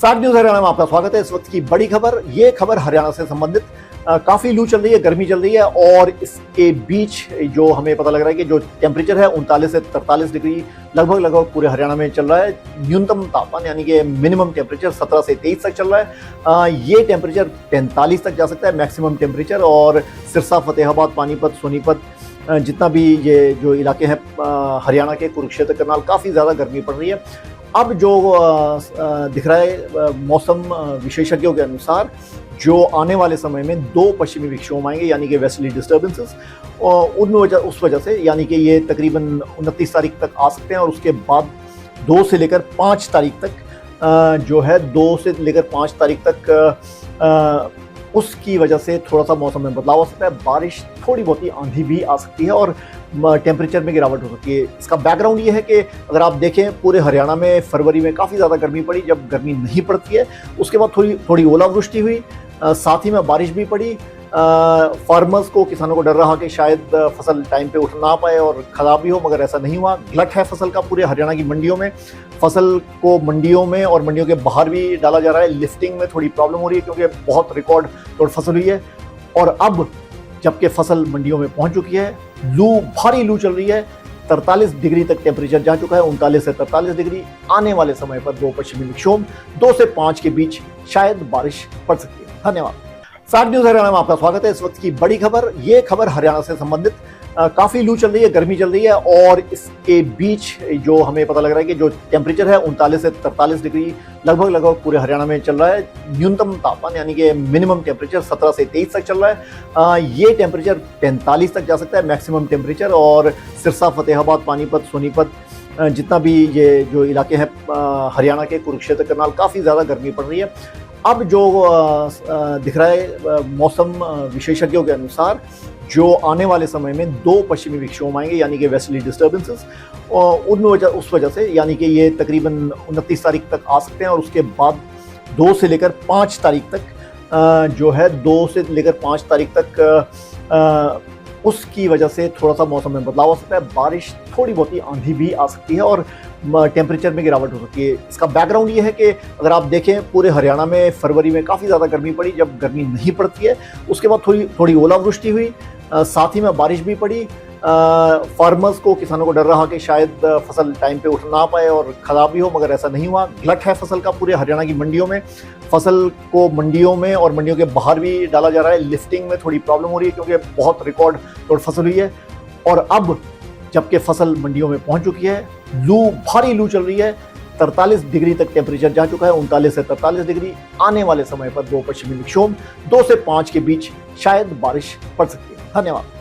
साठ न्यूज हरियाणा में आपका स्वागत है। इस वक्त की बड़ी खबर, ये खबर हरियाणा से संबंधित। काफी लू चल रही है, गर्मी चल रही है और इसके बीच जो हमें पता लग रहा है कि जो टेम्परेचर है 39 से 43 डिग्री लगभग पूरे हरियाणा में चल रहा है। न्यूनतम तापमान यानी कि मिनिमम टेम्परेचर 17 से 23 तक चल रहा है। ये टेम्परेचर 45 तक जा सकता है मैक्सिमम टेम्परेचर। और सिरसा, फतेहाबाद, पानीपत, सोनीपत, जितना भी ये जो इलाके हैं हरियाणा के, कुरुक्षेत्र, करनाल, काफ़ी ज़्यादा गर्मी पड़ रही है। अब जो दिख रहा है मौसम विशेषज्ञों के अनुसार, जो आने वाले समय में दो पश्चिमी विक्षोभ आएंगे यानी कि वेस्टर्ली डिस्टर्बेंसेस, उस वजह से यानी कि ये तकरीबन 29 तारीख तक आ सकते हैं। और उसके बाद 2 से लेकर 5 तारीख तक जो है 2 से लेकर 5 तारीख तक उसकी वजह से थोड़ा सा मौसम में बदलाव हो सकता है। बारिश, थोड़ी बहुत आंधी भी आ सकती है और टेम्परेचर में गिरावट हो सकती है। इसका बैकग्राउंड ये है कि अगर आप देखें पूरे हरियाणा में फरवरी में काफ़ी ज़्यादा गर्मी पड़ी। जब गर्मी नहीं पड़ती है उसके बाद थोड़ी ओलावृष्टि हुई, साथ ही में बारिश भी पड़ी। फार्मर्स को, किसानों को डर रहा कि शायद फसल टाइम पे उठ ना पाए और ख़राब भी हो, मगर ऐसा नहीं हुआ। गलत है फसल का पूरे हरियाणा की मंडियों में। फसल को मंडियों में और मंडियों के बाहर भी डाला जा रहा है। लिफ्टिंग में थोड़ी प्रॉब्लम हो रही है क्योंकि बहुत रिकॉर्ड तोड़ फसल हुई है। और अब जबकि फसल मंडियों में पहुंच चुकी है, भारी लू चल रही है। 43 डिग्री तक टेम्परेचर जा चुका है, 39 से 43 डिग्री। आने वाले समय पर दो पश्चिमी विक्षोभ 2 से 5 के बीच शायद बारिश पड़ सकती है। धन्यवाद। 60 न्यूज हरियाणा में आपका स्वागत है। इस वक्त की बड़ी खबर, ये खबर हरियाणा से संबंधित। काफ़ी लू चल रही है, गर्मी चल रही है और इसके बीच जो हमें पता लग रहा है कि जो टेम्परेचर है 39 से 43 डिग्री लगभग पूरे हरियाणा में चल रहा है। न्यूनतम तापमान यानी कि मिनिमम टेम्परेचर 17 से 23 तक चल रहा है। ये टेम्परेचर 45 तक जा सकता है मैक्सिमम टेम्परेचर। और सिरसा, फतेहाबाद, पानीपत, सोनीपत, जितना भी ये जो इलाके हैं हरियाणा के, कुरुक्षेत्र, करनाल, काफ़ी ज़्यादा गर्मी पड़ रही है। अब जो दिख रहा है मौसम विशेषज्ञों के अनुसार, जो आने वाले समय में दो पश्चिमी विक्षोभ आएंगे यानी कि वेस्टर्ली डिस्टर्बेंसेस, उस वजह से यानी कि ये तकरीबन 29 तारीख तक आ सकते हैं। और उसके बाद 2 से लेकर 5 तारीख तक जो है 2 से लेकर 5 तारीख तक उसकी वजह से थोड़ा सा मौसम में बदलाव हो सकता है। बारिश, थोड़ी बहुत आंधी भी आ सकती है और टेम्परेचर में गिरावट हो सकती है। इसका बैकग्राउंड ये है कि अगर आप देखें पूरे हरियाणा में फरवरी में काफ़ी ज़्यादा गर्मी पड़ी। जब गर्मी नहीं पड़ती है उसके बाद थोड़ी ओलावृष्टि हुई, साथ ही में बारिश भी पड़ी। फार्मर्स को, किसानों को डर रहा कि शायद फसल टाइम पे उठ ना पाए और ख़राब भी हो, मगर ऐसा नहीं हुआ। गलत है फसल का पूरे हरियाणा की मंडियों में। फसल को मंडियों में और मंडियों के बाहर भी डाला जा रहा है। लिफ्टिंग में थोड़ी प्रॉब्लम हो रही है क्योंकि बहुत रिकॉर्ड तोड़ फसल हुई है। और अब जबकि फसल मंडियों में पहुंच चुकी है, भारी लू चल रही है। 43 डिग्री तक टेम्परेचर जा चुका है, 39 से 43 डिग्री। आने वाले समय पर दो पश्चिमी विक्षोभ 2 से 5 के बीच शायद बारिश पड़ सकती है। धन्यवाद।